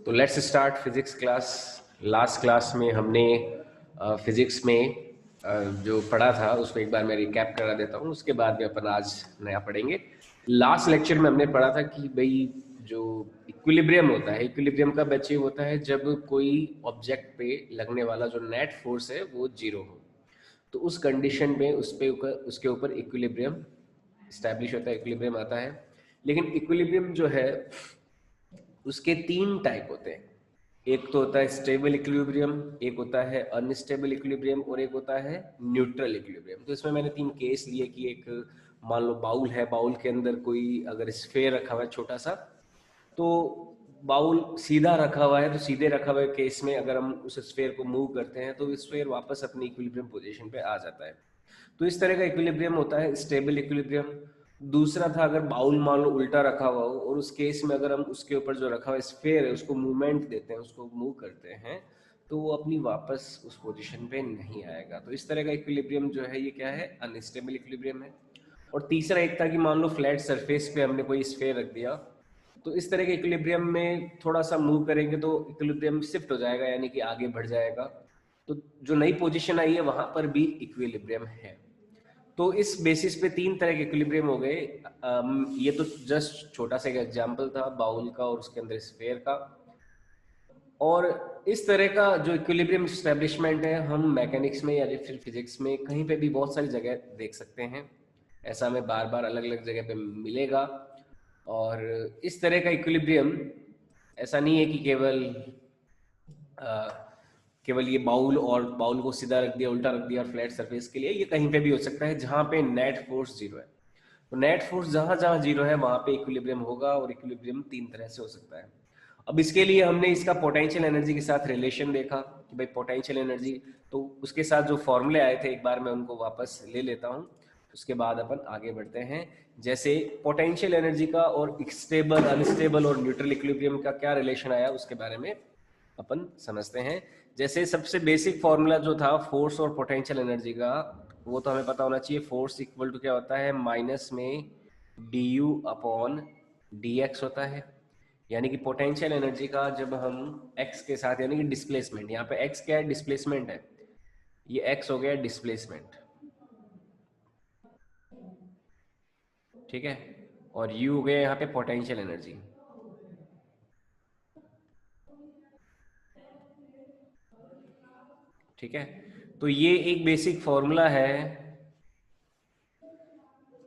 तो let's start physics class. Last class में हमने फिजिक्स में जो पढ़ा था उसको एक बार मैं रिकैप करा देता हूँ, उसके बाद में अपन आज नया पढ़ेंगे। लास्ट लेक्चर में हमने पढ़ा था कि भाई जो इक्विलिब्रियम होता है, इक्विलिब्रियम कब अचीव होता है? जब कोई ऑब्जेक्ट पे लगने वाला जो नेट फोर्स है वो जीरो हो। तो उस कंडीशन में उसके ऊपर इक्विलिब्रियम स्टैब्लिश होता है, इक्विलिब्रियम आता है। लेकिन इक्विलिब्रियम जो है उसके तीन टाइप होते हैं। एक तो होता है स्टेबल इक्विलिब्रियम, एक होता है अनस्टेबल इक्विलिब्रियम और एक होता है न्यूट्रल इक्विलिब्रियम। तो इसमें मैंने तीन केस लिए कि एक मान लो बाउल है, बाउल के अंदर कोई अगर स्फेयर रखा हुआ है छोटा सा, तो बाउल सीधा रखा हुआ है, तो सीधे रखा हुए केस में अगर हम उस स्फेयर को मूव करते हैं तो स्फेयर वापस अपनी इक्विलिब्रियम पोजीशन पे आ जाता है। तो इस तरह का इक्विलिब्रियम होता है स्टेबल इक्विलिब्रियम। दूसरा था अगर बाउल मान लो उल्टा रखा हुआ हो और उस केस में अगर हम उसके ऊपर जो रखा हुआ स्फेयर है उसको मूवमेंट देते हैं, उसको मूव करते हैं, तो वो अपनी वापस उस पोजीशन पे नहीं आएगा। तो इस तरह का इक्विलिब्रियम जो है ये क्या है? अनस्टेबल इक्विलिब्रियम है। और तीसरा एक था कि मान लो फ्लैट सरफेस पे हमने कोई स्फेयर रख दिया, तो इस तरह के इक्विलिब्रियम में थोड़ा सा मूव करेंगे तो इक्विलिब्रियम शिफ्ट हो जाएगा, यानी कि आगे बढ़ जाएगा। तो जो नई पोजीशन आई है वहां पर भी इक्विलिब्रियम है। तो इस बेसिस पे तीन तरह के इक्विलिब्रियम हो गए। ये तो जस्ट छोटा सा एक एग्जांपल था बाउल का और उसके अंदर स्फेयर का। और इस तरह का जो इक्विलिब्रियम स्टैब्लिशमेंट है हम मैकेनिक्स में या फिर फिजिक्स में कहीं पे भी बहुत सारी जगह देख सकते हैं। ऐसा हमें बार बार अलग अलग जगह पे मिलेगा। और इस तरह का इक्विलिब्रियम ऐसा नहीं है कि केवल ये बाउल और बाउल को सीधा रख दिया, उल्टा रख दिया और फ्लैट सरफेस के लिए, ये कहीं पे भी हो सकता है जहां पे नेट फोर्स जीरो है। तो नेट फोर्स जहां जहां जीरो है वहां पे इक्विलिब्रियम होगा। और इक्विलिब्रियम तीन तरह से हो सकता है। अब इसके लिए हमने इसका पोटेंशियल एनर्जी के साथ रिलेशन देखा कि भाई पोटेंशियल एनर्जी, तो उसके साथ जो फॉर्मूले आए थे एक बार मैं उनको वापस ले लेता हूँ, उसके बाद अपन आगे बढ़ते हैं। जैसे पोटेंशियल एनर्जी का और स्टेबल, अनस्टेबल और न्यूट्रल इक्विलिब्रियम का क्या रिलेशन आया उसके बारे में अपन समझते हैं। जैसे सबसे बेसिक फॉर्मूला जो था फोर्स और पोटेंशियल एनर्जी का, वो तो हमें पता होना चाहिए। फोर्स इक्वल टू क्या होता है? माइनस में D u upon d x होता है। यानी कि पोटेंशियल एनर्जी का जब हम x के साथ, यानी कि डिस्प्लेसमेंट, यहाँ पे x क्या है? डिस्प्लेसमेंट है। ये x हो गया डिस्प्लेसमेंट, ठीक है। और u हो गया यहाँ पे पोटेंशियल एनर्जी। ठीक है, तो ये एक बेसिक फॉर्मूला है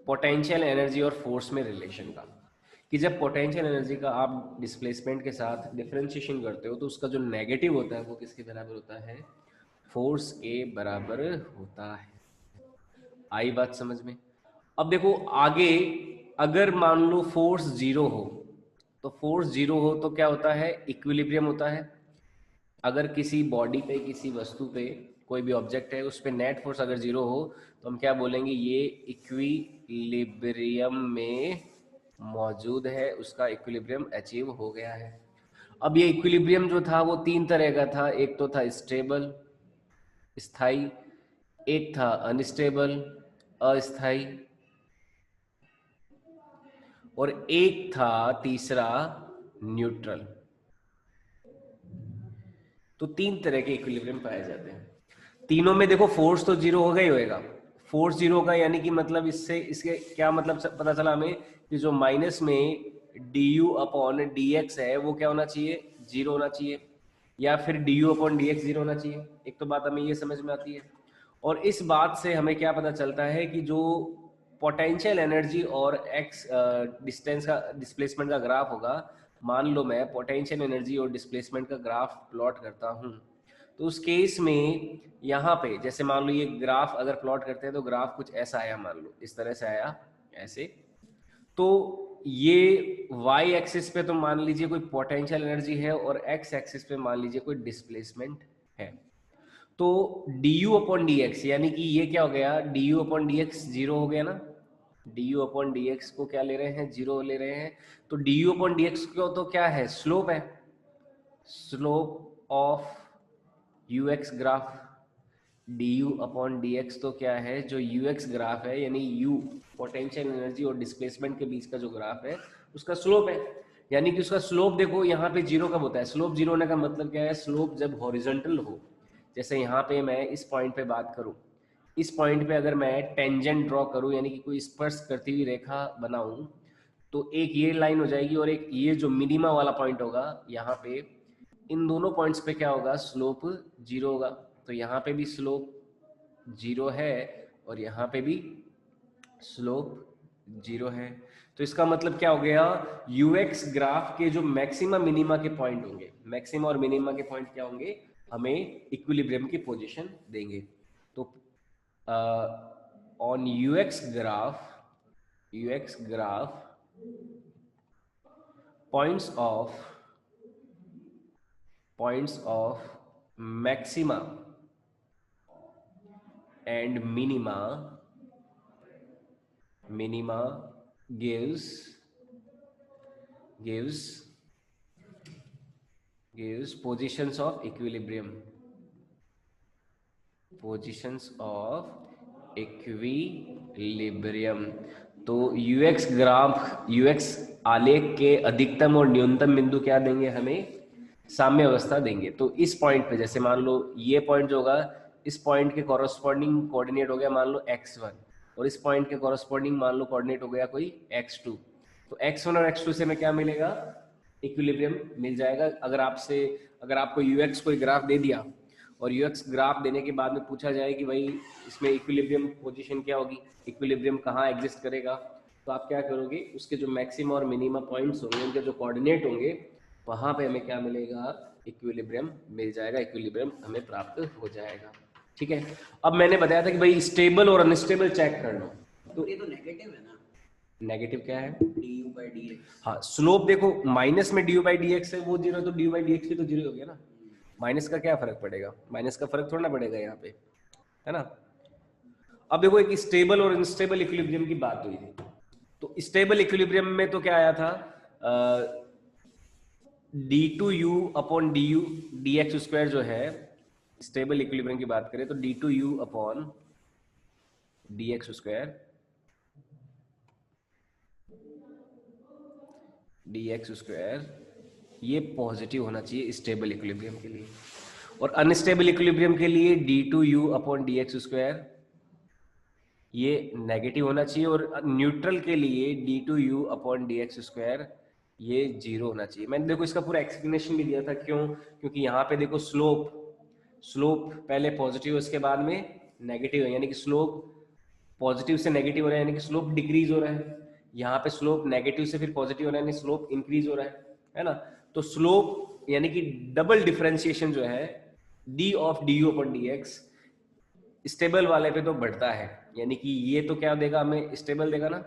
पोटेंशियल एनर्जी और फोर्स में रिलेशन का, कि जब पोटेंशियल एनर्जी का आप डिस्प्लेसमेंट के साथ डिफरेंशिएशन करते हो तो उसका जो नेगेटिव होता है वो किसके बराबर होता है? फोर्स के बराबर होता है। आई बात समझ में? अब देखो आगे, अगर मान लो फोर्स जीरो हो, तो फोर्स जीरो हो तो क्या होता है? इक्विलिब्रियम होता है। अगर किसी बॉडी पे, किसी वस्तु पे, कोई भी ऑब्जेक्ट है उस पे नेट फोर्स अगर जीरो हो तो हम क्या बोलेंगे? ये इक्विलिब्रियम में मौजूद है, उसका इक्विलिब्रियम अचीव हो गया है। अब ये इक्विलिब्रियम जो था वो तीन तरह का था। एक तो था स्टेबल, स्थाई, एक था अनस्टेबल, अस्थाई, और एक था तीसरा न्यूट्रल। तो तीन तरह के इक्विलिब्रियम पाए जाते हैं। तीनों में देखो फोर्स तो जीरो होगा ही होगा। फोर्स जीरो होगा यानी कि मतलब इससे इसके क्या मतलब पता चला हमें कि जो माइनस में D u upon d x है वो क्या होना चाहिए? जीरो होना चाहिए। या फिर D u upon d x zero होना चाहिए। एक तो बात हमें ये समझ में आती है। और इस बात से हमें क्या पता चलता है कि जो पोटेंशियल एनर्जी और एक्स डिस्टेंस का, डिस्प्लेसमेंट का ग्राफ होगा, मान लो मैं पोटेंशियल एनर्जी और डिस्प्लेसमेंट का ग्राफ प्लॉट करता हूँ, तो उस केस में यहाँ पे जैसे मान लो ये ग्राफ अगर प्लॉट करते हैं तो ग्राफ कुछ ऐसा आया, मान लो इस तरह से आया, ऐसे। तो ये y एक्सिस पे तो मान लीजिए कोई पोटेंशियल एनर्जी है और x एक्सिस पे मान लीजिए कोई डिस्प्लेसमेंट है। तो du अपॉन डी एक्स, यानी कि ये क्या हो गया? du upon d x zero हो गया ना। du अपॉन डी एक्स को क्या ले रहे हैं? जीरो ले रहे हैं। तो du अपॉन डी एक्स को तो क्या है? स्लोप है, slope of ux graph. du upon d x तो क्या है? जो ux ग्राफ है, यानी u पोटेंशियल एनर्जी और डिस्प्लेसमेंट के बीच का जो ग्राफ है उसका स्लोप है। यानी कि उसका स्लोप देखो यहाँ पे जीरो कब होता है, स्लोप जीरो होने का मतलब क्या है, स्लोप जब हॉरिजॉन्टल हो। जैसे यहाँ पे मैं इस पॉइंट पे बात करूँ, इस पॉइंट पे अगर मैं टेंजेंट ड्रॉ करूँ यानी कि कोई स्पर्श करती हुई रेखा बनाऊं, तो एक ये लाइन हो जाएगी और एक ये जो मिनिमा वाला पॉइंट होगा यहाँ पे, इन दोनों पॉइंट्स पे क्या होगा, स्लोप जीरो होगा। तो यहाँ पे भी स्लोप जीरो है और यहाँ पे भी स्लोप जीरो है। तो इसका मतलब क्या हो गया, यूएक्स ग्राफ के जो मैक्सिमा मिनिमा के पॉइंट होंगे, मैक्सिमा और मिनिमा के पॉइंट क्या होंगे, हमें इक्विलिब्रियम की पोजीशन देंगे। तो on UX graph points of maxima and minima gives positions of equilibrium, तो यूएक्स ग्राफ, यूएक्स आलेख के अधिकतम और न्यूनतम बिंदु क्या देंगे, हमें साम्य अवस्था देंगे। तो इस पॉइंट पे जैसे मान लो ये पॉइंट जो होगा, इस पॉइंट के कॉरस्पॉन्डिंग कोऑर्डिनेट हो गया मान लो x1, और इस पॉइंट के कॉरस्पॉन्डिंग मान लो कोऑर्डिनेट हो गया कोई x2। तो x1 और x2 से हमें क्या मिलेगा, इक्विलिब्रियम मिल जाएगा। अगर आपको यूएक्स कोई ग्राफ दे दिया और यूएक्स ग्राफ देने के बाद में पूछा जाए कि भाई इसमें इक्विलिब्रियम पोजीशन क्या होगी, इक्विलिब्रियम कहाँ एग्जिस्ट करेगा, तो आप क्या करोगे, उसके जो मैक्सिमा और मिनिमा पॉइंट्स होंगे, उनके जो कोऑर्डिनेट होंगे, वहां पे हमें क्या मिलेगा, इक्विलिब्रियम मिल जाएगा, इक्विलिब्रियम हमें प्राप्त हो जाएगा। ठीक है, अब मैंने बताया था कि भाई स्टेबल और अनस्टेबल चेक करना, तो ये तो नेगेटिव है ना, नेगेटिव क्या है, du by dx। हाँ, स्लोप देखो माइनस में du by dx है, वो जीरो, तो du by dx भी तो जीरो हो गया ना, माइनस का क्या फर्क पड़ेगा, माइनस का फर्क थोड़ा ना पड़ेगा यहाँ पे, है ना। अब देखो एक स्टेबल और अनस्टेबल इक्विलिब्रियम की बात हुई थी, तो स्टेबल इक्विलिब्रियम में तो क्या आया था, d2u upon du dx square जो है, स्टेबल इक्विलिब्रियम की बात करें तो d2u अपॉन dx स्क्वायर, ये पॉजिटिव होना चाहिए स्टेबल इक्विलिब्रियम के लिए, और अनस्टेबल इक्विलिब्रियम के लिए d2u अपॉन dx स्क्वायर ये नेगेटिव होना चाहिए, और न्यूट्रल के लिए d2u अपॉन dx स्क्वायर ये जीरो होना चाहिए। मैंने देखो इसका पूरा एक्सप्लेनेशन भी दिया था, क्यों, क्योंकि यहाँ पे देखो स्लोप पहले पॉजिटिव है, उसके बाद में नेगेटिव है, यानी कि स्लोप पॉजिटिव से नेगेटिव हो रहा है, यानी कि स्लोप डिक्रीज हो रहा है। यहाँ पे स्लोप नेगेटिव से फिर पॉजिटिव हो रहा है, यानी स्लोप इंक्रीज हो रहा है ना। तो स्लोप यानी कि डबल डिफरेंशिएशन जो है d of du upon dx stable वाले पे तो बढ़ता है, यानी कि ये तो क्या देगा हमें, स्टेबल देगा ना,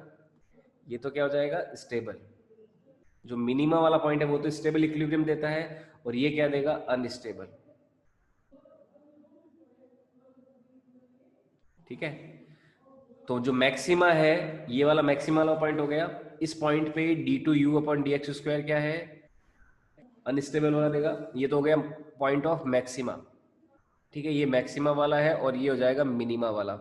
ये तो क्या हो जाएगा स्टेबल, जो मिनिमा वाला पॉइंट है वो तो स्टेबल इक्विलिब्रियम देता है, और ये क्या देगा, अनस्टेबल। ठीक है, तो जो मैक्सिमा है ये वाला मैक्सिमा वाला पॉइंट हो गया, इस पॉइंट पे d2u अपॉन dx स्क्वायर क्या है, अनस्टेबल वाला देगा, ये तो हो गया पॉइंट ऑफ मैक्सिमा। ठीक है, ये मैक्सिमा वाला है और ये हो जाएगा मिनिमा वाला।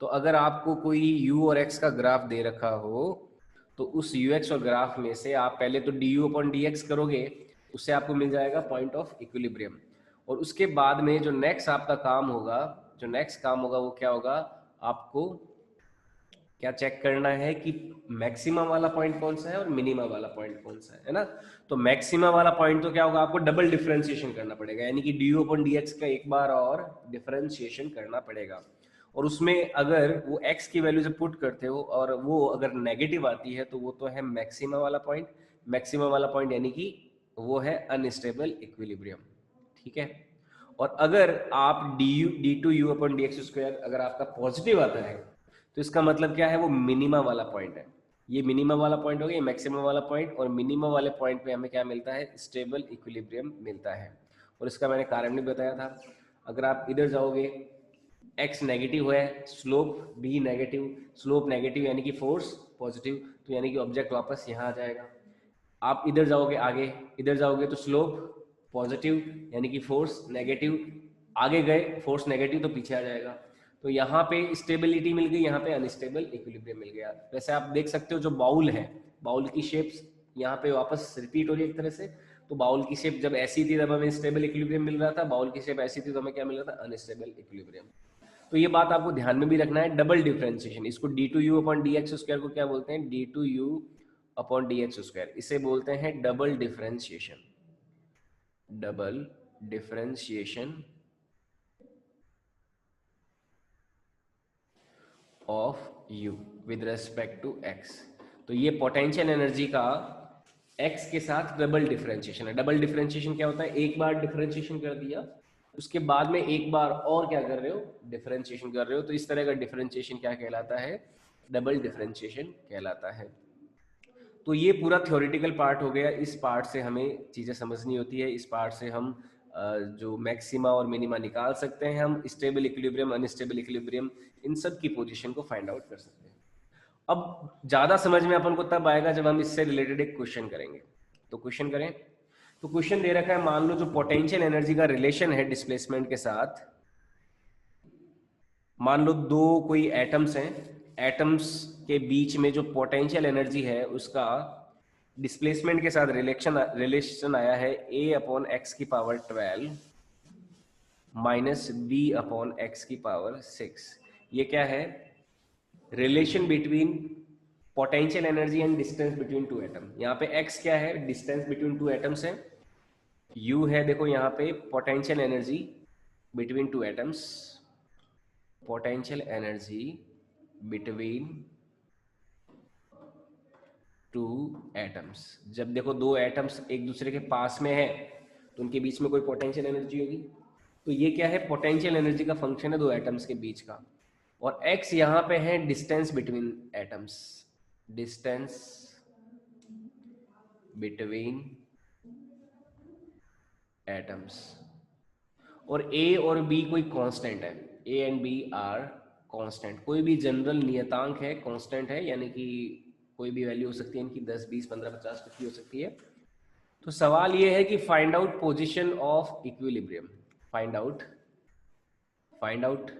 तो अगर आपको कोई u और x का ग्राफ दे रखा हो, तो उस ux और ग्राफ में से आप पहले तो du अपॉन dx करोगे, उससे आपको मिल जाएगा पॉइंट ऑफ इक्विलिब्रियम, और उसके बाद में जो नेक्स्ट आपका काम होगा, वो क्या होगा, आपको क्या चेक करना है कि मैक्सिमा वाला पॉइंट कौन सा है और मिनिमा वाला पॉइंट कौन सा है ना। तो मैक्सिमा वाला पॉइंट तो क्या होगा, आपको डबल डिफरेंशिएशन करना पड़ेगा, यानी कि du अपॉन dx का एक बार और डिफरेंशिएशन करना पड़ेगा, और उसमें अगर वो x की वैल्यू से पुट करते हो और वो अगर नेगेटिव आती है तो वो तो है मैक्सिमा वाला पॉइंट, यानी कि वो है अनस्टेबल इक्विलिब्रियम। ठीक है, और अगर आप d2u अपॉन dx स्क्वायर अगर आपका पॉजिटिव आता है, तो इसका मतलब क्या है, वो मिनिमा वाला पॉइंट है, ये मिनिमा वाला पॉइंट हो गया, ये मैक्सिमम वाला पॉइंट, और मिनिमा वाले पॉइंट पे हमें क्या मिलता है, स्टेबल इक्विलिब्रियम मिलता है। और इसका मैंने कारण भी बताया था, अगर आप इधर जाओगे x नेगेटिव है, स्लोप नेगेटिव यानी कि फोर्स पॉजिटिव, तो यानी कि ऑब्जेक्ट वापस यहाँ आ जाएगा। आप इधर जाओगे तो स्लोप पॉजिटिव यानी कि फोर्स नेगेटिव, आगे गए फोर्स नेगेटिव तो पीछे आ जाएगा। तो यहाँ पे स्टेबिलिटी मिल गई, यहाँ पे अनस्टेबल इक्विलिब्रियम मिल गया। वैसे आप देख सकते हो जो बाउल है, बाउल की शेप्स यहाँ पे वापस रिपीट हो रही है एक तरह से। तो बाउल की शेप जब ऐसी थी तब हमें स्टेबल इक्विलिब्रियम मिल रहा था, बाउल की शेप ऐसी थी तो हमें क्या मिल रहा था, अनस्टेबल इक्विलिब्रियम। तो ये बात आपको ध्यान में भी रखना है। डबल डिफरेंशिएशन, इसको d two u upon d x square को क्या बोलते हैं, d two u upon d x square, इसे बोलते हैं double differentiation. Double differentiation of u with respect to x। तो ये पोटेंशियल एनर्जी का x के साथ डबल डिफरेंशिएशन है। डबल डिफरेंशिएशन क्या होता है, एक बार डिफरेंशिएशन कर दिया, उसके बाद में एक बार और क्या कर रहे हो, डिफरेंशिएशन कर रहे हो। तो इस तरह का डिफरेंशिएशन क्या कहलाता है, डबल डिफरेंशिएशन कहलाता है। तो ये पूरा थ्योरेटिकल पार्ट हो गया। इस पार्ट से हमें चीजें समझनी होती है, इस पार्ट से हम जो मैक्सिमा और मिनिमा निकाल सकते हैं, हम स्टेबल इक्विलिब्रियम, अनस्टेबल इक्विलिब्रियम, इन सब की पोजीशन को फाइंड आउट कर सकते हैं। अब ज्यादा समझ में अपन को तब आएगा जब हम इससे रिलेटेड एक क्वेश्चन करेंगे। तो क्वेश्चन करें, तो क्वेश्चन दे रखा है, मान लो जो पोटेंशियल एनर्जी का रिलेशन है डिस्प्लेसमेंट के साथ, मान लो दो कोई एटम्स हैं, एटम्स के बीच में जो पोटेंशियल एनर्जी है उसका डिस्प्लेसमेंट के साथ रिलेशन आया है a अपॉन एक्स की power 12 minus b upon x की पावर 6। ये क्या है, relation between potential energy and distance between two atom. यहाँ पे x क्या है, डिस्टेंस बिटवीन टू एटम्स है, u है देखो यहाँ पे potential energy between two atoms, potential energy between two atoms. जब देखो दो एटम्स एक दूसरे के पास में है तो उनके बीच में कोई पोटेंशियल एनर्जी होगी। तो ये क्या है, पोटेंशियल एनर्जी का फंक्शन है दो एटम्स के बीच का। और x यहां पे है distance between atoms, distance between atoms. और a और b कोई कांस्टेंट है, a and b are constant, कोई भी जनरल नियतांक है, कांस्टेंट है, यानी कि कोई भी वैल्यू हो सकती है इनकी, 10, 20, 15, 50 कुछ भी हो सकती है। तो सवाल ये है कि find out position of equilibrium, find out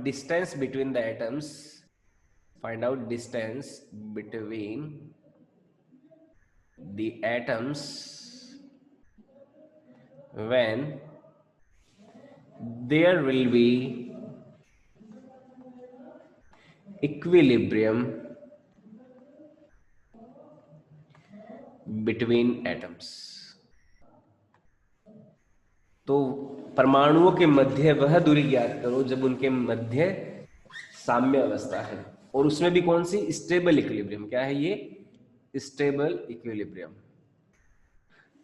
distance between the atoms, find out distance between the atoms when there will be equilibrium between atoms। तो परमाणुओं के मध्य वह दूरी ज्ञात करो जब उनके मध्य साम्य अवस्था है, और उसमें भी कौन सी, स्टेबल इक्विलिब्रियम। क्या है ये, स्टेबल इक्विलिब्रियम।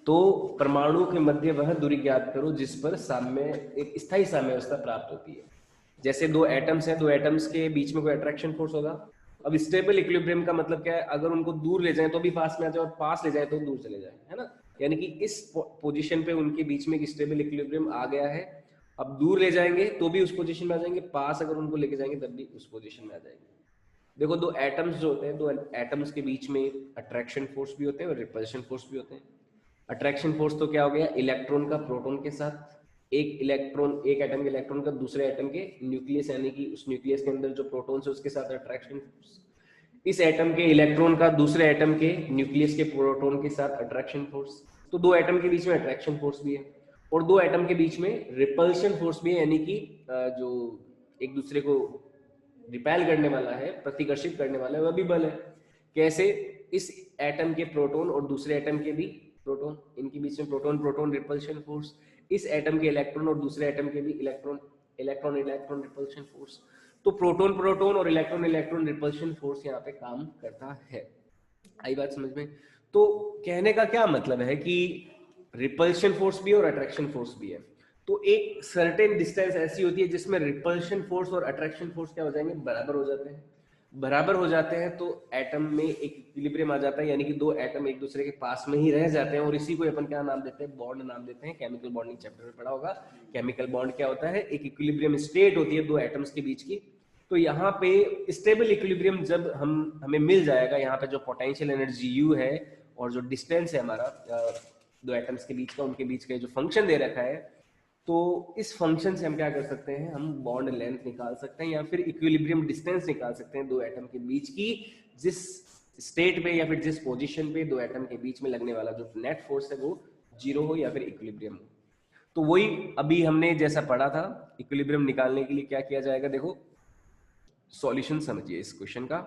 तो परमाणुओं के मध्य वह दूरी ज्ञात करो जिस पर साम्य, एक स्थायी साम्य अवस्था प्राप्त होती है। जैसे दो एटम्स हैं, दो एटम्स के बीच में कोई अट्रैक्शन फोर्स होगा। अब स्टेबल इक्विलिब्रियम का मतलब क्या है, अगर उनको दूर ले जाएं तो भी पास में आ जाए और पास ले जाए तो दूर चले जाए, है ना। यानी कि इस पोजीशन पे उनके बीच में एक स्टेबल इक्विलिब्रियम आ गया है। अब दूर ले जाएंगे तो भी उस पोजीशन में आ जाएंगे, पास अगर उनको लेके जाएंगे तब भी उस पोजीशन में आ जाएंगे। देखो दो एटम्स जो होते हैं, दो एटम्स के बीच में अट्रैक्शन फोर्स भी होते हैं और रिपल्शन फोर्स भी होते हैं। अट्रैक्शन फोर्स तो क्या हो गया, इलेक्ट्रॉन का प्रोटॉन के साथ, एक इलेक्ट्रॉन, एक एटम के इलेक्ट्रॉन का दूसरे एटम के न्यूक्लियस, यानी कि उस न्यूक्लियस के अंदर जो प्रोटॉन है उसके साथ अट्रैक्शन फोर्स। इस एटम के इलेक्ट्रॉन का दूसरे एटम के न्यूक्लियस के प्रोटॉन के साथ अट्रैक्शन फोर्स। तो दो एटम के बीच में अट्रैक्शन फोर्स भी है और दो एटम के बीच में रिपल्शन फोर्स भी है, यानी कि जो एक दूसरे को रिपेल करने वाला है, प्रतिकर्षित करने वाला है, वह भी बल है। कैसे, इस एटम के प्रोटॉन और दूसरे एटम के भी प्रोटॉन, इनके बीच में प्रोटॉन प्रोटॉन रिपल्शन फोर्स। इस एटम के इलेक्ट्रॉन और दूसरे एटम के भी electron electron electron repulsion force. तो प्रोटॉन प्रोटॉन और इलेक्ट्रॉन इलेक्ट्रॉन रिपल्शन फोर्स यहाँ पे काम करता है। आई बात समझ में। तो कहने का क्या मतलब है कि रिपल्शन फोर्स भी और अट्रैक्शन फोर्स भी है। तो एक सर्टेन डिस्टेंस ऐसी होती है जिसमें रिपल्शन फोर्स और अट्रैक्शन फोर्स क्या हो जाएंगे, बराबर हो जाते हैं। बराबर हो जाते हैं तो एटम में एक इक्विलिब्रियम आ जाता है, यानी कि दो एटम एक दूसरे के पास में ही रह जाते हैं, और इसी को अपन क्या नाम देते हैं, बॉन्ड नाम देते हैं। केमिकल बॉन्डिंग चैप्टर में पढ़ा होगा। केमिकल बॉन्ड क्या होता है, एक इक्विलिब्रियम स्टेट होती है दो एटम्स के बीच की। तो यहाँ पे स्टेबल इक्विलिब्रियम जब हमें मिल जाएगा, यहाँ पे जो पोटेंशियल एनर्जी यू है और जो डिस्टेंस है हमारा दो एटम्स के बीच का, उनके बीच का जो फंक्शन दे रखा है, तो इस फंक्शन से हम क्या कर सकते हैं, हम बॉन्ड लेंथ निकाल सकते हैं या फिर इक्विलिब्रियम डिस्टेंस निकाल सकते हैं दो एटम के बीच की, जिस स्टेट पे या फिर जिस पोजीशन पे दो एटम के बीच में लगने वाला जो नेट फोर्स है वो जीरो हो या फिर इक्विलिब्रियम हो। तो वही अभी हमने जैसा पढ़ा था, इक्विलिब्रियम निकालने के लिए क्या किया जाएगा, देखो सॉल्यूशन समझिए इस क्वेश्चन का।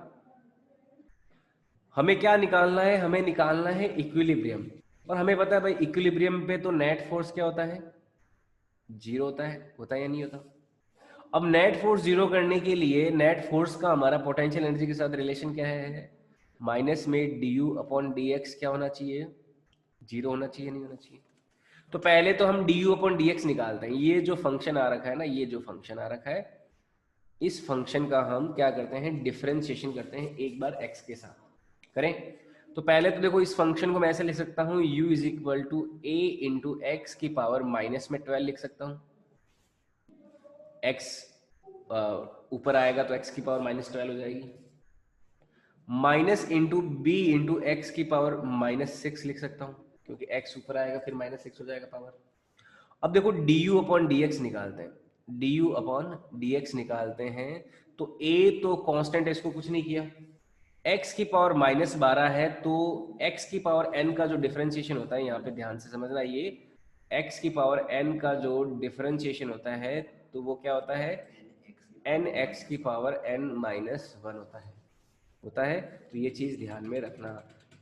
हमें क्या निकालना है, हमें निकालना है इक्विलिब्रियम। और हमें पता है भाई इक्विलिब्रियम पे तो नेट फोर्स क्या होता है, जीरो होता है या नहीं होता। अब नेट फोर्स जीरो करने के लिए नेट फोर्स का हमारा पोटेंशियल एनर्जी के साथ रिलेशन क्या है, माइनस में D u upon d x क्या होना चाहिए, जीरो होना चाहिए, नहीं होना चाहिए। तो पहले तो हम D u upon d x निकालते हैं। ये जो फंक्शन आ रखा है ना, ये जो फंक्शन आ रखा है, इस फंक्शन का हम क्या करते हैं, डिफरेंशिएशन करते हैं एक बार एक्स के साथ करें। तो पहले तो देखो इस फंक्शन को मैं ऐसे लिख सकता हूँ, u is equal to a into x की पावर माइनस में 12 लिख सकता हूँ। x ऊपर आएगा तो x की पावर माइनस 12 हो जाएगी, minus into b into x की पावर माइनस 6 लिख सकता हूँ, क्योंकि x ऊपर आएगा फिर माइनस 6 हो जाएगा पावर। अब देखो D u upon d x निकालते हैं, D u upon d x निकालते हैं। तो a तो कांस्टेंट है, इसको कुछ नहीं किया, x की पावर माइनस 12 है, तो x की पावर n का जो डिफरेंशिएशन होता है, यहाँ पे ध्यान से समझना, ये x की पावर n का जो डिफरेंशिएशन होता है तो वो क्या होता है, n x की पावर n माइनस 1 होता है। तो ये चीज ध्यान में रखना,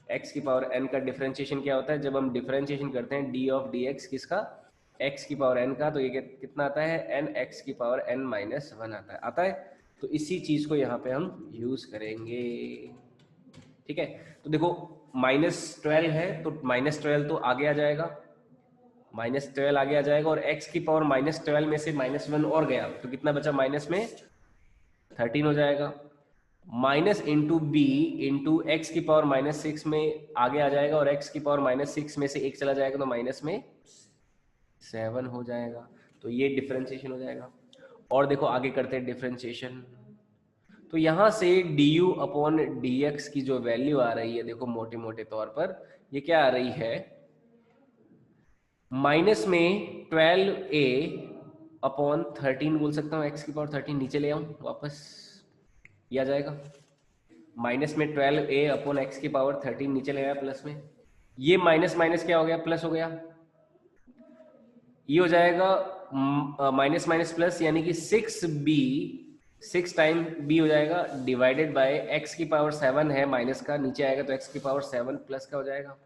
x की पावर n का डिफरेंशिएशन क्या होता है, जब हम डिफरेंशिएशन करते हैं d ऑफ dx किसका, x की पावर n का, तो ये कितना आता है, n x की पावर n माइनस 1 आता है। तो इसी चीज को यहाँ पे हम यूज करेंगे, ठीक है। तो देखो -12 है तो -12 तो आगे आ जाएगा, -12 आगे आ जाएगा, और x की पावर -12 में से -1 और गया तो कितना बचा, माइनस में 13 हो जाएगा। Minus into b into x की पावर -6 में आगे आ जाएगा, और x की पावर -6 में से एक चला जाएगा तो माइनस में 7 हो जाएगा। तो ये डिफरेंशिएशन हो जाएगा। और देखो आगे करते हैं डिफरेंशिएशन। तो यहां से du अपॉन dx की जो वैल्यू आ रही है, देखो मोटे मोटे तौर पर ये क्या आ रही है, माइनस में 12a अपॉन 13 बोल सकता हूँ, x की पावर 13 नीचे ले आऊं वापस, ये आ जाएगा माइनस में 12a अपॉन एक्स की पावर 13 नीचे ले आया प्लस में, ये माइनस माइनस क्या हो गया, प्लस हो गया, ये हो जाएगा माइनस माइनस प्लस, यानी कि 6b 6 टाइम b हो जाएगा डिवाइडेड बाय x की पावर 7 है माइनस का, नीचे आएगा तो x की पावर 7 प्लस का हो जाएगा,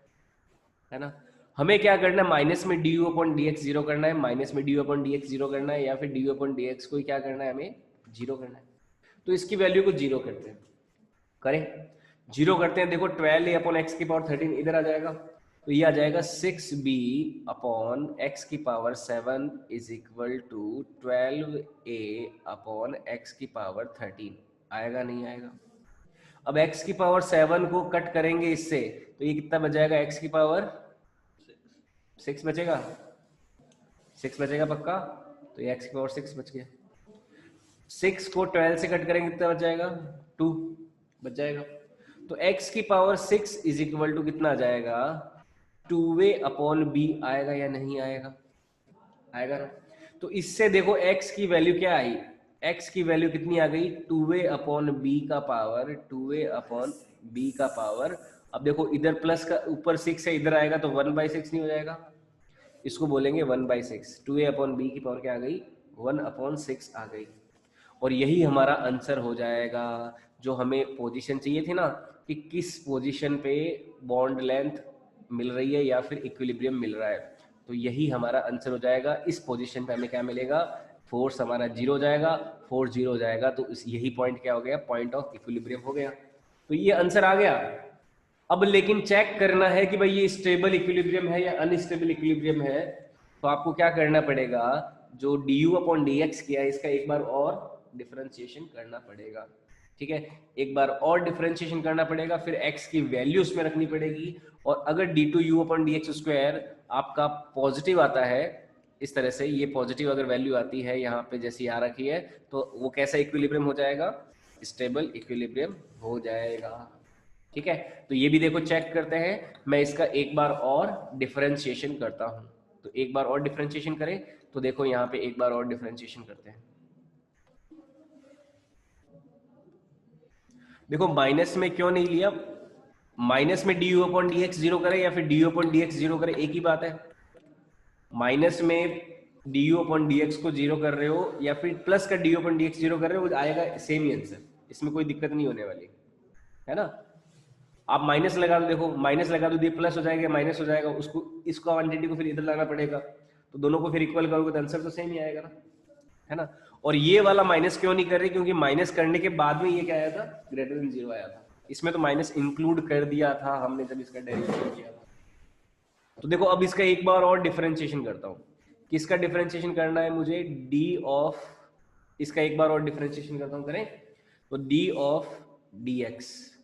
है ना। हमें क्या करना है, माइनस में D u upon d x zero करना है, माइनस में D u upon d x zero करना है, या फिर D u upon d x को ही क्या करना है, हमें जीरो करना है। तो इसकी वैल्यू को जीरो करते हैं, करें जीरो करते हैं। देखो 12a अपॉन एक्स की पावर 13 इधर आ जाएगा, तो ये आ जाएगा 6b अपॉन एक्स की power 7 is equal to 12a upon x की पावर 13, आएगा नहीं आएगा। अब x की पावर 7 को कट करेंगे इससे, तो ये कितना बच जाएगा, x की पावर 6 बचेगा, 6 बचेगा पक्का, तो ये x की पावर 6 बच गया। 6 को 12 से कट करेंगे कितना बच जाएगा, 2 बच जाएगा। तो x की पावर 6 इज इक्वल टू कितना आ जाएगा, 2a अपॉन b आएगा या नहीं आएगा, आएगा ना। तो इससे देखो x की वैल्यू क्या आई, x की वैल्यू कितनी आ गई, 2a अपॉन b का पावर, 2a अपॉन b का पावर। अब देखो इधर प्लस का ऊपर 6 है, इधर आएगा तो 1/6 नहीं हो जाएगा, इसको बोलेंगे 1/6। 2a अपॉन b की पावर क्या आ गई, 1/6 आ गई। और यही हमारा आंसर हो जाएगा। जो हमें पोजीशन चाहिए थी ना, कि किस पोजीशन पे बॉन्ड लेंथ मिल रही है या फिर इक्विलिब्रियम मिल रहा है, तो यही हमारा आंसर हो जाएगा। इस पोजीशन पे हमें क्या मिलेगा, फोर्स हमारा जीरो हो जाएगा, फोर्स जीरो हो जाएगा, तो यही पॉइंट क्या हो गया, पॉइंट ऑफ इक्विलिब्रियम हो गया। तो ये आंसर आ गया। अब लेकिन चेक करना है कि भाई ये स्टेबल इक्विलिब्रियम है या अनस्टेबल इक्विलिब्रियम है, तो आपको क्या करना पड़ेगा, जो du अपॉन dx किया है इसका एक बार और डिफरेंशिएशन करना पड़ेगा, ठीक है। एक बार और डिफरेंशिएशन करना पड़ेगा, फिर x की वैल्यू उसमें रखनी पड़ेगी। और अगर d2u अपॉन dx स्क्वायर आपका पॉजिटिव आता है, इस तरह से ये पॉजिटिव अगर वैल्यू आती है यहाँ पे जैसी आ रखी है, तो वो कैसा इक्विलिब्रियम हो जाएगा, स्टेबल इक्विलिब्रियम हो जाएगा, ठीक है। तो ये भी देखो चेक करते हैं, मैं इसका एक बार और डिफरेंशिएशन करता हूं। तो एक बार और डिफरेंशिएशन करें, तो देखो यहाँ पे एक बार और डिफरेंशिएशन करते हैं। देखो माइनस में क्यों नहीं लिया, माइनस में D u upon d x zero करे या फिर D u upon d x zero करे, एक ही बात है। माइनस में D u upon d x को जीरो कर रहे हो या फिर प्लस का D u upon d x zero कर रहे हो, वो आएगा सेम ही आंसर, इसमें कोई दिक्कत नहीं होने वाली है ना। आप माइनस लगा दो, देखो माइनस लगा दो, ये प्लस हो जाएगा, माइनस हो जाएगा, उसको इसको क्वांटिटी को फिर इधर लाना पड़ेगा, तो दोनों को फिर इक्वल करोगे तो आंसर तो सेम ही आएगा ना, है ना। और ये वाला माइनस क्यों नहीं कर रहे, क्योंकि माइनस करने के बाद में ये क्या आया था, ग्रेटर देन जीरो आया था। इसमें तो माइनस इंक्लूड कर दिया था हमने जब इसका डेरिवेटिव किया था। तो देखो अब इसका एक बार और डिफरेंशिएशन करता हूं। किसका डिफरेंशिएशन करना है मुझे, डी ऑफ, इसका एक बार और डिफरेंशिएशन करता हूं, करें तो d of d x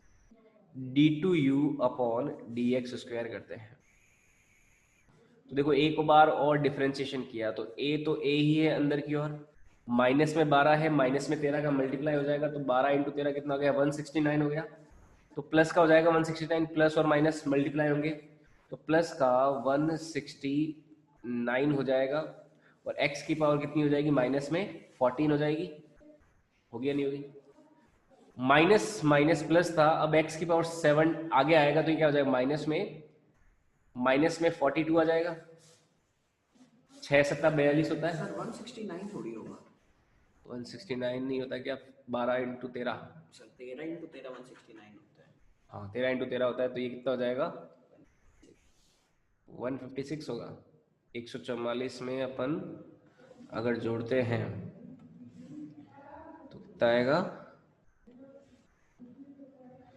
d two u upon d x square करते हैं। तो देखो एक बार और डिफरेंशिएशन किया तो ए तो ए ही है अंदर की ओर, माइनस में 12 है, माइनस में 13 का मल्टीप्लाई हो जाएगा, तो 12 इंटू 13 कितना हो गया, 169 हो गया। तो प्लस का हो जाएगा 169, प्लस और माइनस मल्टीप्लाई होंगे, तो प्लस का 169 हो जाएगा, और x की पावर कितनी हो जाएगी, माइनस में 14 हो जाएगी, होगी या नहीं होगी। माइनस माइनस प्लस था, अब x की पावर 7 आगे आएगा तो ये क्या हो जाएगा, माइनस में 42 आ जाएगा, 6 7 42 होता है सर 169 थोड़ी होगा, 169 नहीं होता क्या, 12 इंटू 13, सर 13 इंटू 13 169 होता है। हाँ 13 इंटू 13 होता है, तो ये कितना हो जाएगा 156 होगा। 144 में अपन अगर जोड़ते हैं तो कितना आएगा,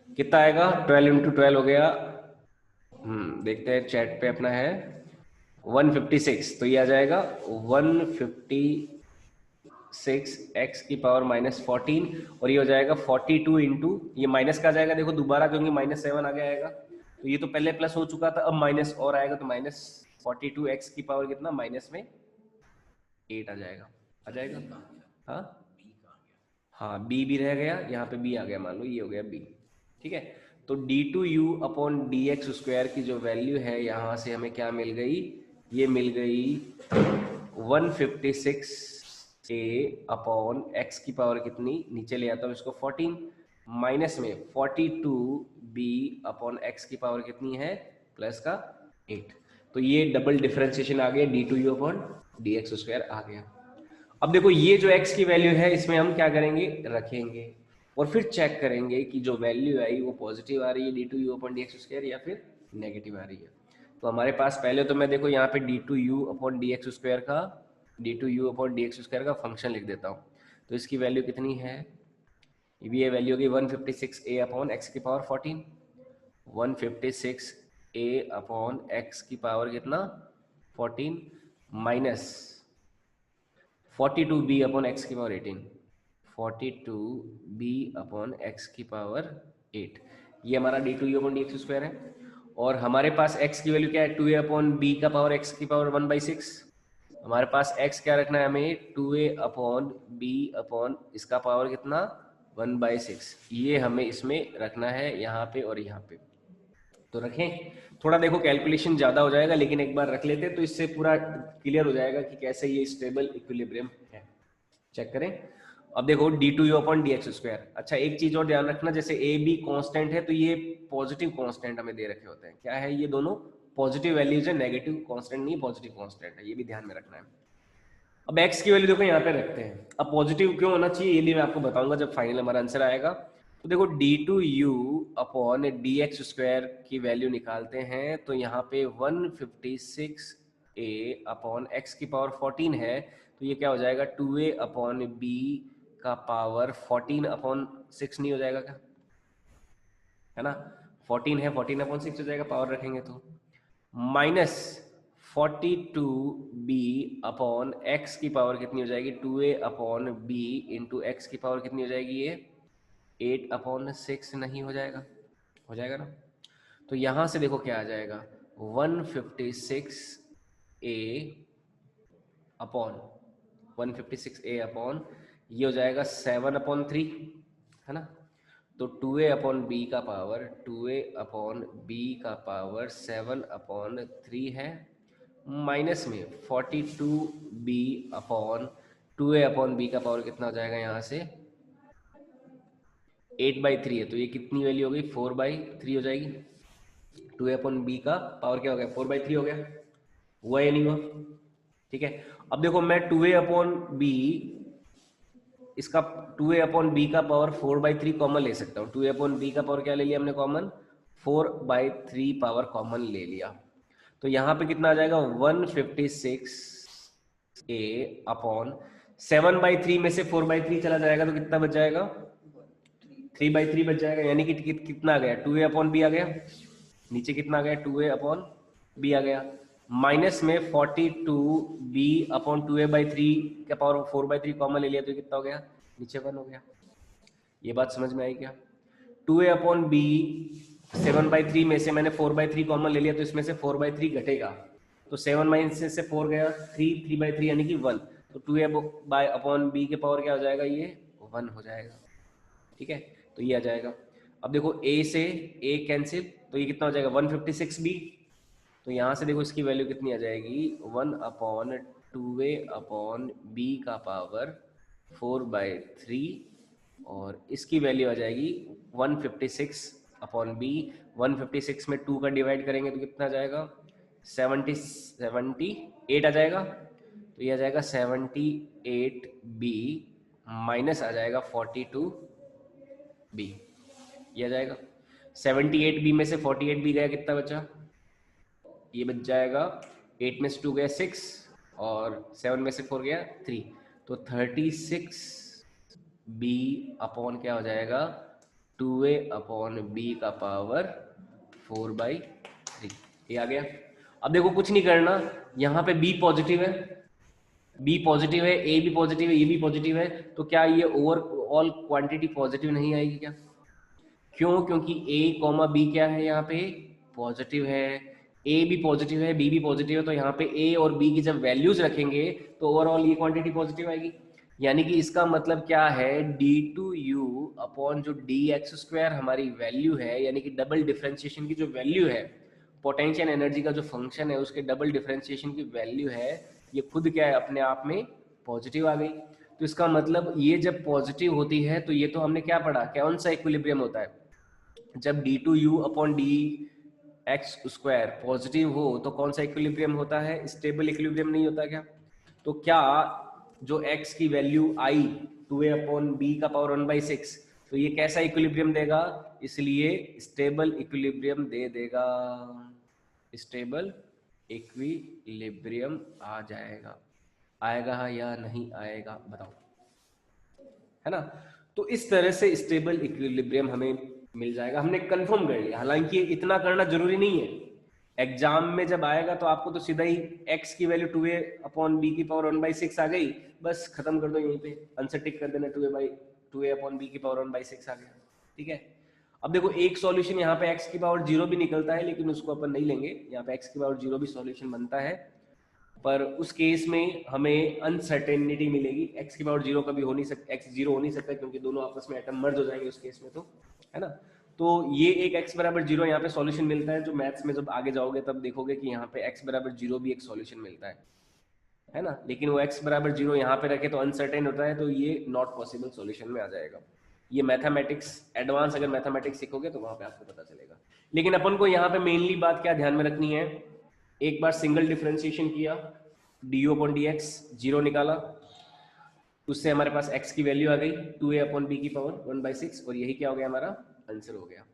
कितना आएगा, 12 इंटू 12 हो गया, देखते हैं चैट पे अपना है 156, तो ये आ जाएगा 156 x की पावर माइनस 14, और ये हो जाएगा 42 इंटू, ये माइनस का आ जाएगा देखो दोबारा, क्योंकि माइनस 7 आगे आएगा, तो ये तो पहले प्लस हो चुका था, अब माइनस और आएगा, तो माइनस 42 x की पावर कितना, माइनस में 8 आ जाएगा, आ जाएगा। हाँ हाँ बी भी रह गया, यहाँ पे बी आ गया, मान लो ये हो गया बी, ठीक है। तो d two u upon d x square की जो वैल्यू है यहाँ से हमें क्या मिल गई, ये मिल गई 156 ए अपॉन एक्स की पावर कितनी, नीचे ले आता हूँ इसको 14, माइनस में 42 बी अपॉन एक्स की पावर कितनी है, प्लस का 8। तो ये डबल डिफरेंशिएशन आ गया, d two u upon d x square आ गया। अब देखो ये जो x की वैल्यू है इसमें हम क्या करेंगे, रखेंगे, और फिर चेक करेंगे कि जो वैल्यू आई वो पॉजिटिव आ रही है d two u upon d x square या फिर नेगेटिव आ रही है। तो हमारे पास पहले तो मैं देखो यहाँ पे d two u upon d x square का, d two u upon d x square का फंक्शन लिख देता हूँ। तो इसकी वैल्यू कितनी है, ये वैल्यू होगी 156 ए अपॉन एक्स की पावर 14, 156 ए अपॉन एक्स की पावर कितना 14, माइनस 42 बी अपॉन एक्स की पावर 18, 42 बी अपॉन एक्स की पावर 8, ये हमारा d two u upon d x square है। और हमारे पास x की वैल्यू क्या है, 2a अपॉन बी का पावर x की पावर 1/6, हमारे पास x क्या रखना है हमें, 2a अपॉन बी अपॉन इसका पावर कितना 1/6, ये हमें इसमें रखना है यहाँ पे और यहाँ पे। तो रखें, थोड़ा देखो कैलकुलेशन ज़्यादा हो जाएगा, लेकिन एक बार रख लेते हैं तो इससे पूरा क्लियर हो जाएगा कि कैसे ये स्टेबल इक्विलिब्रियम है। चेक करें, अब देखो d two u upon d x square. अच्छा एक चीज और ध्यान रखना, जैसे ए बी कॉन्स्टेंट है तो ये पॉजिटिव कॉन्स्टेंट हमें दे रखे होते हैं, क्या है ये दोनों पॉजिटिव वैल्यूज है, नेगेटिव कॉन्स्टेंट नहीं, पॉजिटिव कॉन्स्टेंट है, ये भी ध्यान में रखना है। अब एक्स की वैल्यू देखो यहाँ पे रखते हैं, अब पॉजिटिव क्यों होना चाहिए ये भी मैं आपको बताऊंगा जब फाइनल हमारा आंसर आएगा। तो देखो d two u upon d x square की वैल्यू निकालते हैं, तो यहाँ पे 156 ए अपॉन एक्स की पावर 14 है, तो ये क्या हो जाएगा 2a अपॉन बी का पावर 14 अपॉन 6 नहीं हो जाएगा क्या, है ना, 14 है 14 अपॉन 6 हो जाएगा, पावर रखेंगे तो माइनस 42 बी अपॉन एक्स की पावर कितनी हो जाएगी 2a upon b into x की पावर कितनी हो जाएगी, ये 8 अपॉन 6 नहीं हो जाएगा, हो जाएगा ना। तो यहां से देखो क्या आ जाएगा 156 ए अपॉन 156 ए अपॉन ये हो जाएगा 7 अपॉन 3, है ना। तो 2a अपॉन बी का पावर 2a अपॉन बी का पावर 7 अपॉन 3 है, माइनस में 42 b upon 2a upon b का पावर कितना हो जाएगा यहाँ से 8/3 है, तो ये कितनी वैल्यू हो गई, 4/3 हो जाएगी। 2a/b का पावर क्या हो गया, 4/3 हो गया, हुआ या नहीं हुआ? ठीक है, अब देखो मैं 2a/b, इसका 2a/b का पावर 4/3 कॉमन ले सकता हूँ। 2a/b का पावर क्या ले लिया हमने कॉमन, 4/3 पावर कॉमन ले लिया। तो यहाँ पे कितना आ जाएगा, 156a/7/3 में से 4/3 चला जाएगा तो कितना बच जाएगा, 3/3 बच जाएगा। यानी कि कितना आ गया, 2a/b आ गया, नीचे कितना आ गया, 2a/b आ गया, माइनस में 42b/2a/3 का पावर 4/3 कॉमन ले लिया तो कितना हो गया, नीचे 1 हो गया। ये बात समझ में आई क्या? 2a/b 7/3 में से मैंने 4/3 कॉमन ले लिया तो इसमें से 4/3 घटेगा, तो 7 माइनस से 4 गया, 3/3 यानी कि 1, तो 2a/b के पावर क्या हो जाएगा, ये 1 हो जाएगा। ठीक है, तो ये आ जाएगा। अब देखो a से a कैंसिल, तो ये कितना हो जाएगा, 156b। तो यहाँ से देखो इसकी वैल्यू कितनी आ जाएगी, 1/2a/b का पावर 4/3, और इसकी वैल्यू आ जाएगी 156/b। 156 में 2 का डिवाइड करेंगे तो कितना आ जाएगा, 78 आ जाएगा। तो ये आ जाएगा 78b माइनस आ जाएगा 42b, ये आ जाएगा। 78b में से 48b गया, कितना बचा, ये बच जाएगा 8 में से 2 गया 6 और 7 में से 4 गया 3, तो 36b अपॉन क्या हो जाएगा, 2a/b का पावर 4/3, ये आ गया। अब देखो कुछ नहीं करना, यहाँ पे b पॉजिटिव है, b पॉजिटिव है, a भी पॉजिटिव है, ये भी पॉजिटिव है, तो क्या ये ओवरऑल क्वांटिटी पॉजिटिव नहीं आएगी क्या? क्यों? क्योंकि a, b क्या है, यहाँ पे पॉजिटिव है, a भी पॉजिटिव है, b भी पॉजिटिव है, तो यहाँ पे a और b की जब वैल्यूज रखेंगे तो ओवरऑल ये क्वांटिटी पॉजिटिव आएगी। यानी कि इसका मतलब क्या है, d2u अपॉन जो dx² हमारी वैल्यू है, यानी कि डबल डिफरेंशिएशन की जो वैल्यू है, पोटेंशियल एनर्जी का जो फंक्शन है उसके डबल डिफरेंशिएशन की वैल्यू है, ये खुद क्या है, अपने आप में पॉजिटिव आ गई। तो इसका मतलब ये जब पॉजिटिव होती है तो ये तो हमने क्या पढ़ा, कौन सा इक्विलिब्रियम होता है, जब d2u अपॉन dx² पॉजिटिव हो तो कौन सा इक्विलिब्रियम होता है, स्टेबल इक्विलिब्रियम नहीं होता क्या? तो क्या जो x की वैल्यू आई 2a/b का पावर 1/6, तो ये कैसा इक्विलिब्रियम देगा, इसलिए स्टेबल इक्विलिब्रियम दे देगा, स्टेबल इक्विलिब्रियम आ जाएगा। आएगा या नहीं आएगा बताओ, है ना? तो इस तरह से स्टेबल इक्विलिब्रियम हमें मिल जाएगा, हमने कंफर्म कर लिया। हालांकि इतना करना जरूरी नहीं है, एग्जाम में जब आएगा तो आपको तो सीधा ही x की वैल्यू 2a/b की पावर 1/6 आ गई, बस खत्म कर दो यहीं पे, आंसर टिक कर देना, 2a/b की पावर 1/6 आ गया। ठीक है, अब देखो एक सॉल्यूशन यहाँ पे x की पावर 0 भी निकलता है, लेकिन उसको अपन नहीं लेंगे, यहाँ पे x की पावर 0 भी सॉल्यूशन बनता है, पर उस केस में हमें अनसर्टेनिटी मिलेगी, x की पावर 0 कभी हो नहीं सकता, x 0 हो नहीं सकता, क्योंकि दोनों आपस में एटम मर्ज हो जाएंगे उस केस में, तो है ना? तो ये एक x बराबर 0 यहाँ पे सॉल्यूशन मिलता है, जो मैथ्स में जब आगे जाओगे तब देखोगे कि यहाँ पे x बराबर 0 भी एक सॉल्यूशन मिलता है ना? लेकिन वो x बराबर 0 यहाँ पे रखे तो अनसर्टेन होता है, तो ये नॉट पॉसिबल सॉल्यूशन में आ जाएगा। ये मैथमेटिक्स एडवांस अगर मैथमेटिक्स सीखोगे तो वहां पे आपको पता चलेगा। लेकिन अपन को यहाँ पे मेनली बात क्या ध्यान में रखनी है, एक बार सिंगल डिफरेंशिएशन किया, du/dx 0 निकाला, उससे हमारे पास x की वैल्यू आ गई 2a/b की पावर 1/6, और यही क्या हो गया, हमारा आंसर हो गया।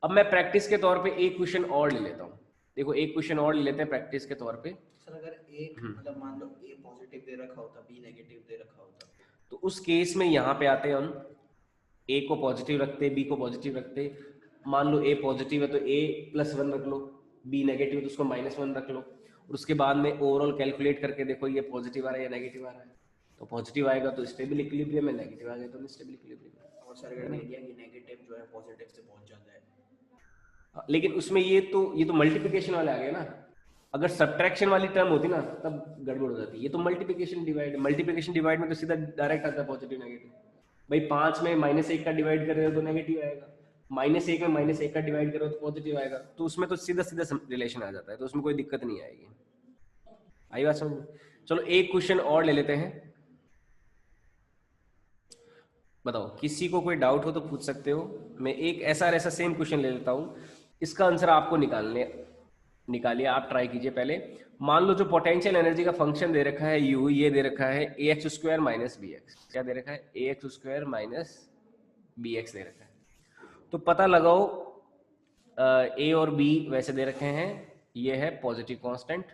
अब मैं प्रैक्टिस के तौर पे एक क्वेश्चन और ले लेता हूँ, देखो एक क्वेश्चन और ले लेते हैं प्रैक्टिस के तौर पे। सर अगर एक मतलब मान लो a पॉजिटिव दे रखा होता, b नेगेटिव दे रखा होता, तो उस केस में यहाँ पे आते हैं हम, a को पॉजिटिव रखते, b को पॉजिटिव रखते, मान लो a पॉजिटिव है तो a+1 रख लो, b नेगेटिव है तो उसको -1 रख लो, और उसके बाद में ओवरऑल कैलकुलेट करके देखो ये पॉजिटिव आ रहा है या नेगेटिव आ रहा है, तो पॉजिटिव आएगा तो स्टेबल इक्विलिब्रियम है, नेगेटिव आ गया तो अनस्टेबल इक्विलिब्रियम। और सर अगर एरिया की नेगेटिव जो है पॉजिटिव से बहुत ज्यादा है, लेकिन उसमें ये तो मल्टीप्लिकेशन वाले आ गए ना, अगर सब्ट्रैक्शन वाली टर्म होती ना तब गड़बड़ हो जाती, ये तो मल्टीप्लिकेशन डिवाइड में तो सीधा डायरेक्ट आता है पॉजिटिव नेगेटिव। भाई 5 में -1 का डिवाइड कर रहे हो तो नेगेटिव आएगा, -1 में -1 का डिवाइड करो तो पॉजिटिव आएगा, तो उसमें तो सीधा सीधा रिलेशन आ जाता है, तो उसमें कोई दिक्कत नहीं आएगी। आई बात समझ? चलो एक क्वेश्चन और ले लेते हैं। बताओ, किसी को कोई डाउट हो तो पूछ सकते हो। मैं एक ऐसा सेम क्वेश्चन ले लेता हूँ, इसका आंसर आपको निकालिए, आप ट्राई कीजिए पहले। मान लो जो पोटेंशियल एनर्जी का फंक्शन दे रखा है यू, ये दे रखा है a x square minus b x. क्या दे रखा है? A x square minus b x दे रखा है। तो पता लगाओ, ए और बी वैसे दे रखे हैं, ये है पॉजिटिव कांस्टेंट,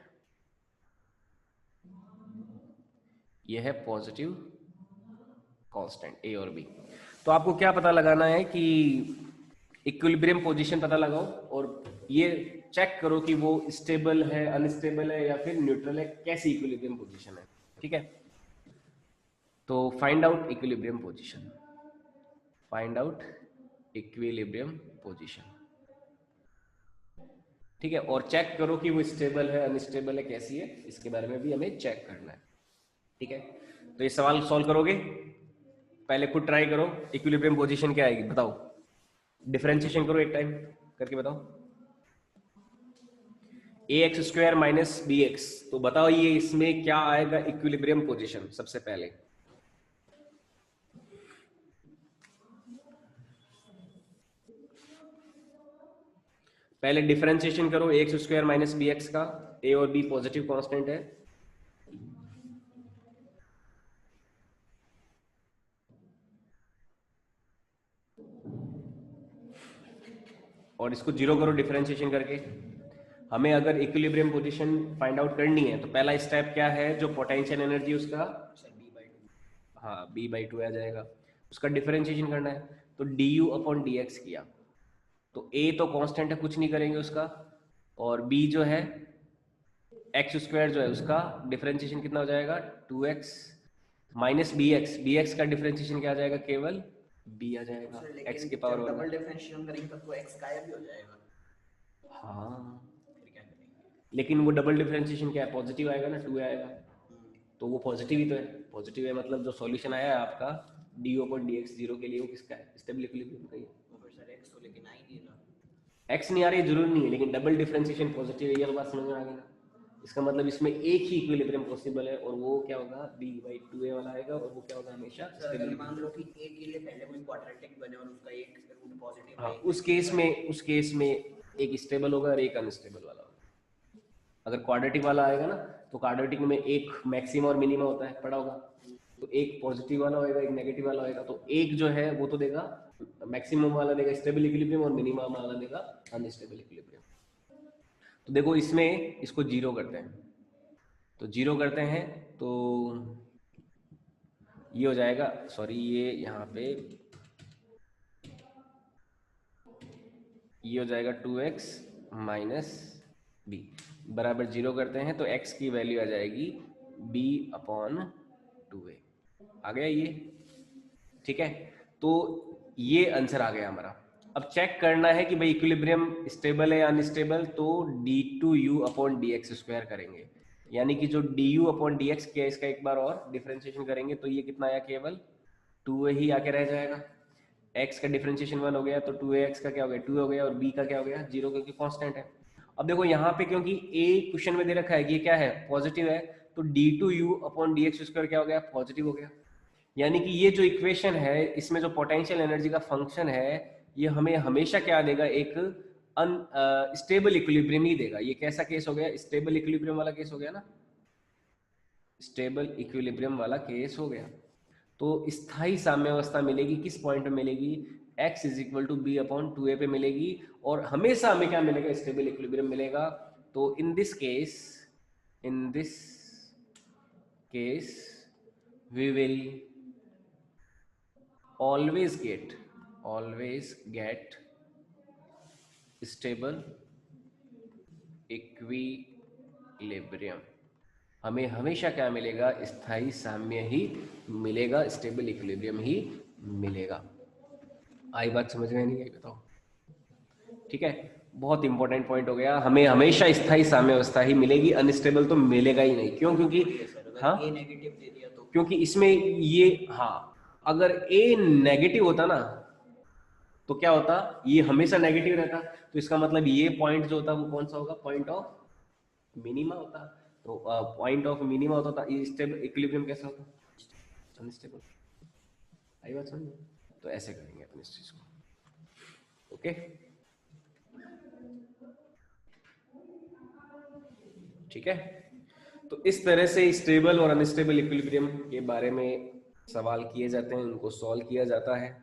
ये है पॉजिटिव कांस्टेंट ए और बी। तो आपको क्या पता लगाना है कि इक्विलिब्रियम पोजीशन पता लगाओ, और ये चेक करो कि वो स्टेबल है, अनस्टेबल है, या फिर न्यूट्रल है, कैसी इक्विलिब्रियम पोजीशन है। ठीक है, तो find out equilibrium position, find out equilibrium position. ठीक है, और चेक करो कि वो स्टेबल है, अनस्टेबल है, कैसी है, इसके बारे में भी हमें चेक करना है। ठीक है, तो ये सवाल सॉल्व करोगे, पहले खुद ट्राई करो, इक्विलिब्रियम पोजीशन क्या आएगी बताओ, डिफरेंशिएशन करो एक टाइम करके बताओ। A x square minus b x, तो बताओ ये इसमें क्या आएगा इक्विलिब्रियम पोजीशन सबसे पहले। पहले डिफरेंशिएशन करो a x square minus b x का, ए और बी पॉजिटिव कांस्टेंट है, और इसको जीरो करो डिफरेंशिएशन करके। हमें अगर इक्विलिब्रियम पोजीशन फाइंड आउट करनी है तो पहला स्टेप क्या है, जो पोटेंशियल एनर्जी उसका, हाँ बी बाई टू आ जाएगा, उसका डिफरेंशिएशन करना है। तो D u upon d x किया, तो ए तो कांस्टेंट है, कुछ नहीं करेंगे उसका, और बी जो है एक्स स्क्वायर जो है उसका डिफरेंशिएशन कितना हो जाएगा, two x minus b x, b x का डिफरेंशिएशन क्या आ जाएगा, केवल बी आ जाएगा, एक्स की पावर वन। डबल डिफरेंशिएशन करेंगे तब तो x गायब ही हो जाएगा। हाँ, फिर क्या करेंगे? लेकिन वो डबल डिफरेंशिएशन क्या है, पॉजिटिव आएगा ना, टू आएगा, तो वो पॉजिटिव ही तो है, पॉजिटिव है मतलब जो सॉल्यूशन आया है आपका D upon d x zero के लिए, वो किसका है, स्टेबल इक्विलिब्रियम का ही है। वो फिर सर x तो लेकिन आ ही नहीं रहा। एक्स नहीं आ रही जरूरी नहीं है, लेकिन डबल डिफरेंशिएशन पॉजिटिव है, ये बात समझ में आ गई ना। इसका मतलब इसमें एक ही इक्विलिब्रियम पॉसिबल है, और वो क्या होगा, बी बाई टू ए वाला आएगा, और वो क्या होगा हमेशा सर अगर स्टेबल। मान लो कि a के लिए पहले कोई क्वाड्रेटिक बने और उसका एक रूट पॉजिटिव हाँ, है, उस केस में एक स्टेबल होगा और एक अनस्टेबल वाला होगा। अगर क्वाड्रेटिक वाला आएगा ना, तो क्वाड्रेटिक में एक मैक्सिमा और मिनिमा होता है, पढ़ा होगा, तो एक पॉजिटिव वाला होएगा, एक नेगेटिव वाला होएगा, तो एक जो है वो तो देगा, मैक्सिमम वाला देगा स्टेबल इक्विलिब्रियम, और मिनिमम वाला देगा अनस्टेबल इक्विलिब्रियम। तो देखो इसमें इसको जीरो करते हैं, तो जीरो करते हैं तो ये हो जाएगा, सॉरी ये यहाँ पे ये हो जाएगा टू एक्स माइनस बी, बराबर जीरो करते हैं तो x की वैल्यू आ जाएगी b अपॉन टू ए, आ गया ये। ठीक है, तो ये आंसर आ गया हमारा। अब चेक करना है कि भाई इक्विलिब्रियम स्टेबल है या अनस्टेबल, तो d two u upon d x square करेंगे, यानी कि जो d u upon d x किया इसका एक बार और डिफरेंशिएशन करेंगे, तो ये कितना आया, केवल टू ही आके रह जाएगा। x का डिफरेंशिएशन वन हो गया तो टू एक्स का क्या हो गया, टू हो गया, और b का क्या हो गया, जीरो, क्योंकि कांस्टेंट है। अब देखो यहाँ पे क्योंकि a क्वेश्चन में दे रखा है कि ये क्या है, पॉजिटिव है, तो d two u upon d x square क्या हो गया, पॉजिटिव हो गया। यानी कि ये जो इक्वेशन है, इसमें जो पोटेंशियल एनर्जी का फंक्शन है, ये हमें हमेशा क्या देगा, एक स्टेबल इक्विलिब्रियम ही देगा। ये कैसा केस हो गया, स्टेबल इक्विलिब्रियम वाला केस हो गया ना, स्टेबल इक्विलिब्रियम वाला केस हो गया। तो स्थायी साम्यावस्था मिलेगी किस पॉइंट पे मिलेगी, x is equal to b upon two a पे मिलेगी, और हमेशा हमें क्या मिलेगा, स्टेबल इक्विलिब्रियम मिलेगा। तो in this case we will always get stable equilibrium। हमें हमेशा क्या मिलेगा, स्थायी साम्य ही मिलेगा, स्टेबल इक्विलिब्रियम ही मिलेगा। आई बात समझ में नहीं आई बताओ। ठीक है, बहुत इंपॉर्टेंट पॉइंट हो गया, हमें हमेशा स्थायी साम्य अवस्था ही मिलेगी, अनस्टेबल तो मिलेगा ही नहीं। क्यों, क्योंकि हाँ, a नेगेटिव दे दिया तो, क्योंकि इसमें ये, हाँ अगर a नेगेटिव होता ना तो क्या होता, ये हमेशा नेगेटिव रहता, तो इसका मतलब ये पॉइंट जो होता वो कौन सा होगा, पॉइंट ऑफ मिनिमा होता। तो पॉइंट ऑफ मिनिमा होता था, स्टेबल इक्विलिब्रियम कैसा होता, अनस्टेबल। आई बात समझ? तो ऐसे करेंगे अपन इस चीज को। ओके, ठीक है। तो इस तरह से स्टेबल और अनस्टेबल इक्विलिब्रियम के बारे में सवाल किए जाते हैं, उनको सॉल्व किया जाता है।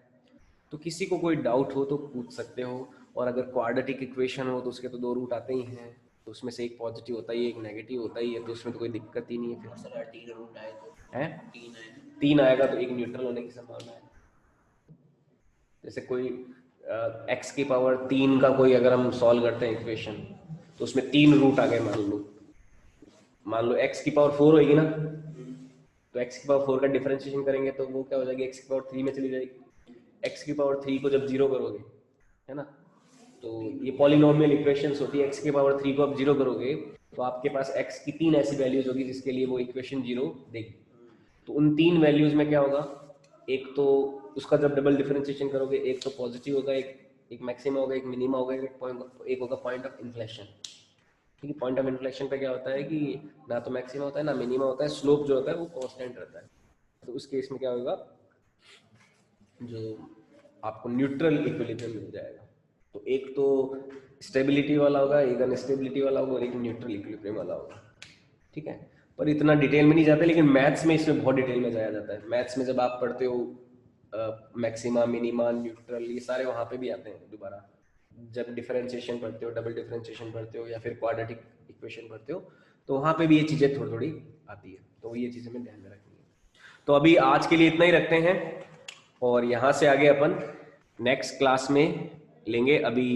तो किसी को कोई डाउट हो तो पूछ सकते हो। और अगर क्वाड्रेटिक इक्वेशन हो तो उसके तो 2 रूट आते ही हैं, तो उसमें से एक पॉजिटिव होता ही है, एक नेगेटिव होता ही है, तो उसमें तो कोई दिक्कत ही नहीं है और फिर। सर 3 रूट आए तो है 3 आए 3 आएगा तो एक न्यूट्रल होने की संभावना है। जैसे कोई एक्स की पावर 3 का कोई अगर हम सॉल्व करते हैं इक्वेशन, तो उसमें 3 रूट आ गए, मान लो एक्स की पावर 4 होगी ना, तो एक्स की पावर 4 का डिफरेंशिएशन करेंगे तो वो क्या हो जाएगी, एक्स की पावर 3 में चली जाएगी। एक्स की पावर 3 को जब जीरो करोगे, है ना, तो ये पॉलिनोमियल इक्वेशंस होती है, एक्स की पावर 3 को आप जीरो करोगे तो आपके पास एक्स की 3 ऐसी वैल्यूज होगी जिसके लिए वो इक्वेशन जीरो देगी। तो उन 3 वैल्यूज में क्या होगा, एक तो उसका जब डबल डिफरेंशिएशन करोगे, एक तो पॉजिटिव होगा, एक मैक्सिमा होगा, एक मिनिमा होगा, एक होगा पॉइंट ऑफ इन्फ्लेशन। ठीक है, पॉइंट ऑफ इन्फ्लेक्शन पे क्या होता है कि ना तो मैक्सिमा होता है ना मिनिमा होता है, स्लोप जो होता है वो कांस्टेंट रहता है। तो उस केस में क्या होगा, जो आपको न्यूट्रल इक्विलिब्रियम मिल जाएगा। तो एक तो स्टेबिलिटी वाला होगा, एक अनस्टेबिलिटी वाला होगा, और एक न्यूट्रल इक्विलिब्रियम वाला होगा। ठीक है, पर इतना डिटेल में नहीं जाते, लेकिन मैथ्स में इसमें बहुत डिटेल में जाया जाता है। मैथ्स में जब आप पढ़ते हो मैक्सिमा, मिनिमा, न्यूट्रल, ये सारे वहाँ पे भी आते हैं दोबारा। जब डिफरेंशिएशन पढ़ते हो, डबल डिफरेंशिएशन पढ़ते हो, या फिर क्वाड्रेटिक इक्वेशन पढ़ते हो, तो वहाँ पे भी ये चीज़ें थोड़ी थोड़ी आती है। तो ये चीज़ें हमें ध्यान में रखनी है। तो अभी आज के लिए इतना ही रखते हैं, और यहाँ से आगे अपन नेक्स्ट क्लास में लेंगे। अभी